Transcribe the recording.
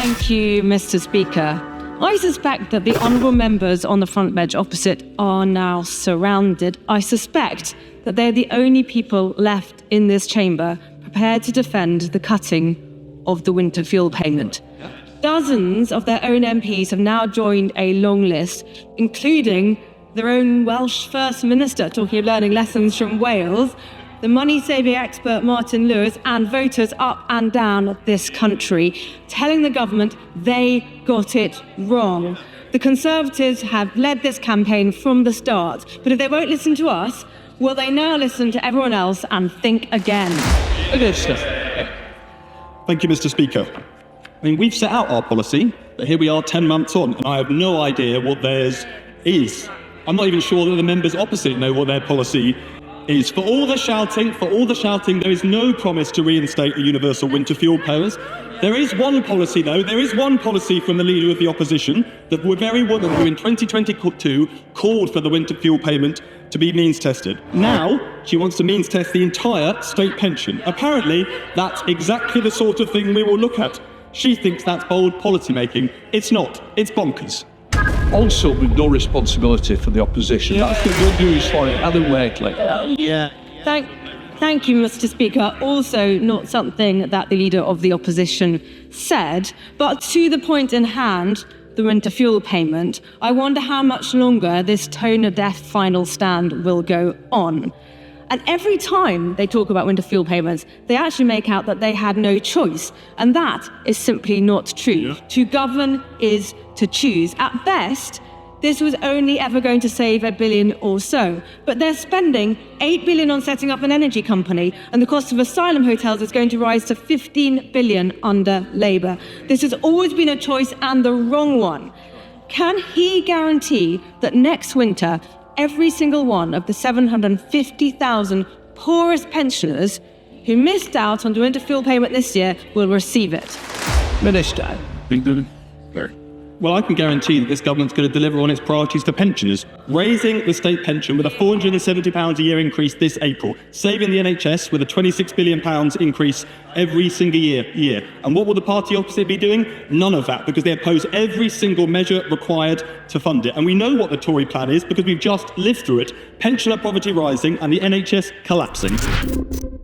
Thank you, Mr. Speaker. I suspect that the honourable members on the front bench opposite are now surrounded. I suspect that they're the only people left in this chamber prepared to defend the cutting of the winter fuel payment. Dozens of their own MPs have now joined a long list, including their own Welsh First Minister talking of learning lessons from Wales, the money-saving expert Martin Lewis, and voters up and down this country, telling the government they got it wrong. The Conservatives have led this campaign from the start, but if they won't listen to us, will they now listen to everyone else and think again? Thank you, Mr. Speaker. I mean, we've set out our policy, but here we are 10 months on, and I have no idea what theirs is. I'm not even sure that the members opposite know what their policy is. For all the shouting, there is no promise to reinstate the universal winter fuel payers. There is one policy, though. There is one policy from the leader of the opposition, the very woman who in 2022 called for the winter fuel payment to be means tested. Now, she wants to means test the entire state pension. Apparently, that's exactly the sort of thing we will look at. She thinks that's bold policy making. It's not. It's bonkers. Also with no responsibility for the opposition. That's the good news for it, Helen Whately. Thank you, Mr. Speaker. Also not something that the leader of the opposition said, but to the point in hand, the winter fuel payment, I wonder how much longer this tone-of-death final stand will go on. And every time they talk about winter fuel payments, they actually make out that they had no choice. And that is simply not true. Yeah. To govern is to choose. At best, this was only ever going to save $1 billion or so. But they're spending $8 billion on setting up an energy company, and the cost of asylum hotels is going to rise to $15 billion under Labour. This has always been a choice, and the wrong one. Can he guarantee that next winter, every single one of the 750,000 poorest pensioners who missed out on the winter fuel payment this year will receive it? Minister. Well, I can guarantee that this government's going to deliver on its priorities for pensioners, raising the state pension with a £470 a year increase this April, saving the NHS with a £26 billion increase every single year. And what will the party opposite be doing? None of that, because they oppose every single measure required to fund it. And we know what the Tory plan is because we've just lived through it. Pensioner poverty rising and the NHS collapsing.